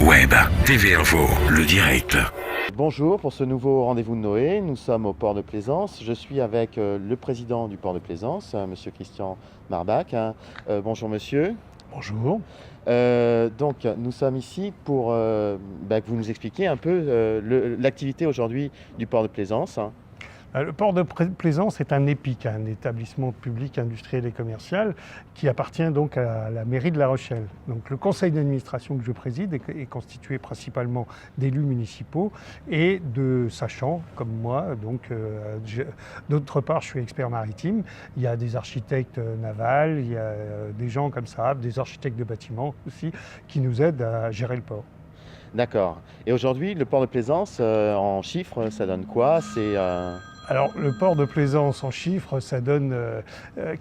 Web, TV Info, le direct. Bonjour pour ce nouveau rendez-vous de Noé. Nous sommes au port de Plaisance. Je suis avec le président du port de Plaisance, monsieur Christian Marbach. Bonjour monsieur. Bonjour. Donc nous sommes ici pour que vous nous expliquiez un peu l'activité aujourd'hui du port de Plaisance. Le port de Plaisance est un EPIC, un établissement public industriel et commercial qui appartient donc à la mairie de La Rochelle. Donc le conseil d'administration que je préside est constitué principalement d'élus municipaux et de sachants comme moi. Donc d'autre part, je suis expert maritime. Il y a des architectes navals, il y a des gens comme ça, des architectes de bâtiments aussi, qui nous aident à gérer le port. D'accord. Et aujourd'hui, le port de Plaisance, en chiffres, ça donne quoi? Alors, le port de Plaisance, en chiffres, ça donne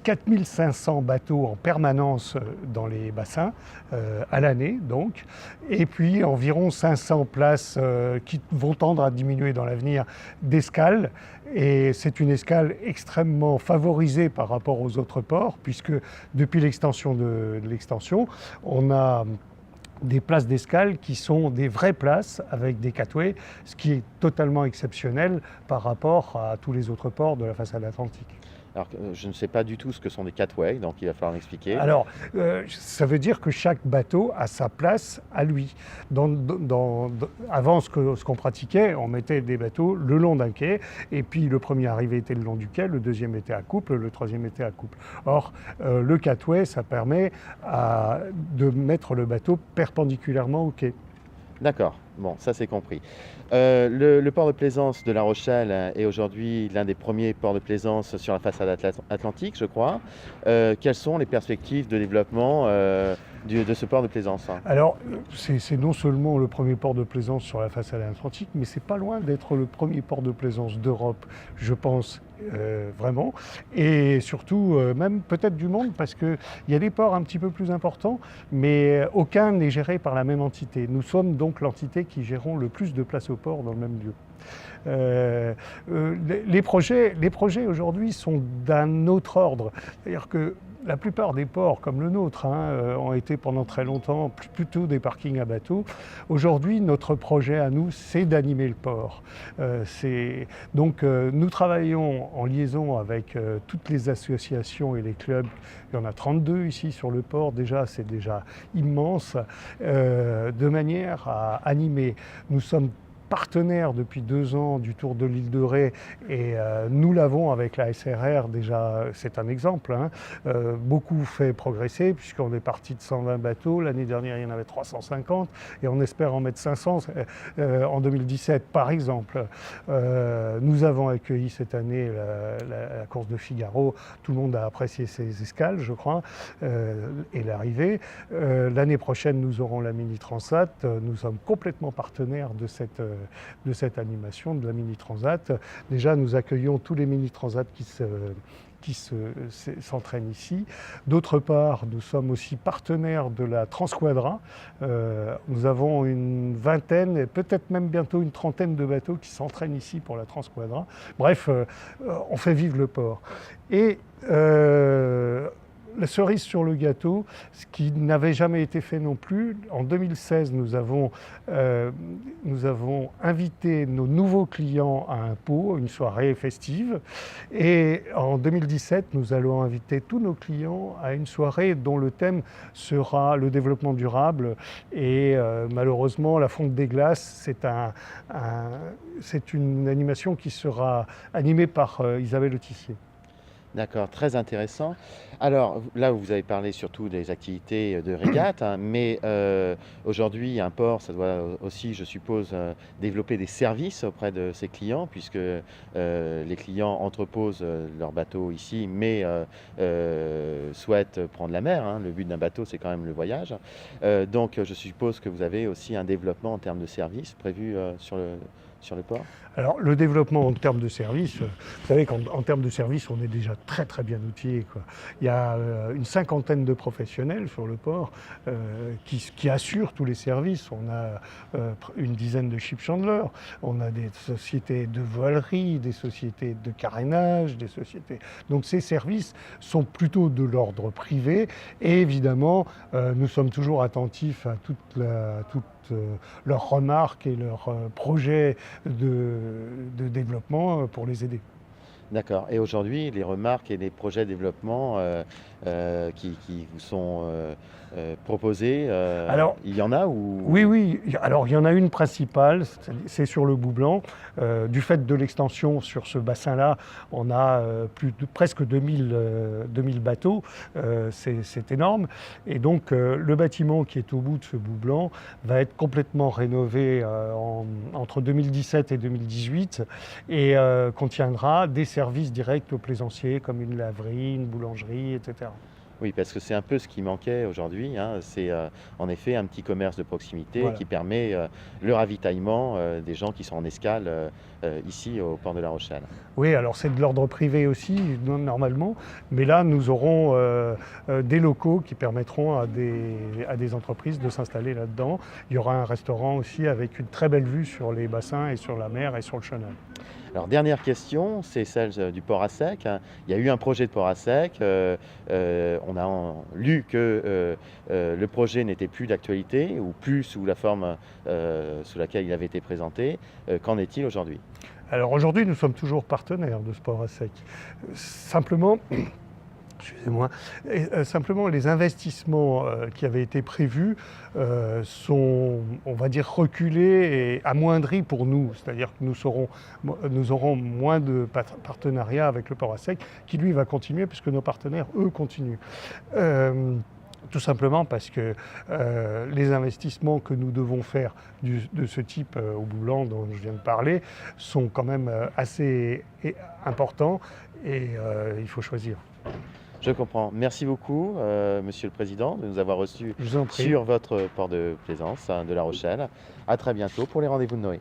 4500 bateaux en permanence dans les bassins, à l'année donc, et puis environ 500 places qui vont tendre à diminuer dans l'avenir d'escale. Et c'est une escale extrêmement favorisée par rapport aux autres ports, puisque depuis l'extension de l'extension, on a des places d'escale qui sont des vraies places avec des catways, ce qui est totalement exceptionnel par rapport à tous les autres ports de la façade atlantique. Alors, je ne sais pas du tout ce que sont des catways, donc il va falloir m'expliquer. Alors, ça veut dire que chaque bateau a sa place à lui. Avant, ce qu'on pratiquait, on mettait des bateaux le long d'un quai, et puis le premier arrivé était le long du quai, le deuxième était à couple, le troisième était à couple. Or, le catway, ça permet de mettre le bateau perpendiculairement au quai. D'accord, bon, ça c'est compris. Le port de Plaisance de La Rochelle est aujourd'hui l'un des premiers ports de plaisance sur la façade atlantique, je crois. Quelles sont les perspectives de développement de ce port de Plaisance? Alors, c'est non seulement le premier port de plaisance sur la façade atlantique, mais c'est pas loin d'être le premier port de plaisance d'Europe, je pense, vraiment. Et surtout, même peut-être du monde, parce qu'il y a des ports un petit peu plus importants, mais aucun n'est géré par la même entité. Nous sommes donc l'entité qui gérons le plus de places au port dans le même lieu. Les projets aujourd'hui sont d'un autre ordre. C'est-à-dire que la plupart des ports, comme le nôtre, ont été pendant très longtemps plutôt des parkings à bateaux. Aujourd'hui, notre projet à nous, c'est d'animer le port. Donc, nous travaillons en liaison avec toutes les associations et les clubs. Il y en a 32 ici sur le port. Déjà, c'est déjà immense, de manière à animer. Nous sommes partenaire depuis 2 ans du Tour de l'île de Ré et nous l'avons avec la SRR déjà, c'est un exemple, beaucoup fait progresser puisqu'on est parti de 120 bateaux, l'année dernière il y en avait 350 et on espère en mettre 500 en 2017 par exemple. Nous avons accueilli cette année la course de Figaro, tout le monde a apprécié ses escales je crois et l'arrivée. L'année prochaine nous aurons la Mini Transat, nous sommes complètement partenaires de cette animation, de la Mini Transat. Déjà, nous accueillons tous les Mini Transat qui s'entraînent ici. D'autre part, nous sommes aussi partenaires de la Transquadra. Nous avons une vingtaine, et peut-être même bientôt une trentaine de bateaux qui s'entraînent ici pour la Transquadra. Bref, on fait vivre le port. Et la cerise sur le gâteau, ce qui n'avait jamais été fait non plus, en 2016, nous avons invité nos nouveaux clients à un pot, une soirée festive. Et en 2017, nous allons inviter tous nos clients à une soirée dont le thème sera le développement durable. Et malheureusement, la fonte des glaces, c'est une animation qui sera animée par Isabelle Autissier. D'accord, très intéressant. Alors là, vous avez parlé surtout des activités de régate, mais aujourd'hui, un port, ça doit aussi, je suppose, développer des services auprès de ses clients, puisque les clients entreposent leurs bateaux ici, mais souhaitent prendre la mer. Le but d'un bateau, c'est quand même le voyage. Donc je suppose que vous avez aussi un développement en termes de services prévu sur le port? Alors, le développement en termes de services, vous savez qu'en termes de services, on est déjà très très bien outillé, quoi. Il y a une cinquantaine de professionnels sur le port qui assurent tous les services. On a une dizaine de ship chandlers, on a des sociétés de voilerie, des sociétés de carénage, des sociétés... Donc ces services sont plutôt de l'ordre privé et évidemment, nous sommes toujours attentifs à toutes leurs remarques et leurs projets de développement pour les aider. D'accord. Et aujourd'hui, les remarques et les projets de développement qui vous sont proposés, Alors, il y en a ou... oui. Alors, il y en a une principale, c'est sur le Bout-Blanc. Du fait de l'extension sur ce bassin-là, on a presque 2000 bateaux. C'est énorme. Et donc, le bâtiment qui est au bout de ce Bout-Blanc va être complètement rénové entre 2017 et 2018 et contiendra des services directs aux plaisanciers comme une laverie, une boulangerie, etc. Oui, parce que c'est un peu ce qui manquait aujourd'hui, hein. C'est en effet un petit commerce de proximité Voilà. qui permet le ravitaillement des gens qui sont en escale ici au port de La Rochelle. Oui, alors c'est de l'ordre privé aussi, normalement, mais là nous aurons des locaux qui permettront à des entreprises de s'installer là-dedans. Il y aura un restaurant aussi avec une très belle vue sur les bassins et sur la mer et sur le chenal. Alors, dernière question, c'est celle du port à sec, hein. Il y a eu un projet de port à sec. On a lu que le projet n'était plus d'actualité ou plus sous la forme sous laquelle il avait été présenté. Qu'en est-il aujourd'hui? Alors aujourd'hui, nous sommes toujours partenaires de ce port à sec. Simplement, excusez-moi, simplement les investissements qui avaient été prévus sont, on va dire, reculés et amoindris pour nous. C'est-à-dire que nous aurons moins de partenariat avec le port à sec qui, lui, va continuer puisque nos partenaires, eux, continuent. Tout simplement parce que les investissements que nous devons faire de ce type au Bout-Blanc dont je viens de parler sont quand même assez importants et il faut choisir. Je comprends. Merci beaucoup, Monsieur le Président, de nous avoir reçus Je vous en prie. sur votre port de plaisance de La Rochelle. À très bientôt pour les rendez-vous de Noé.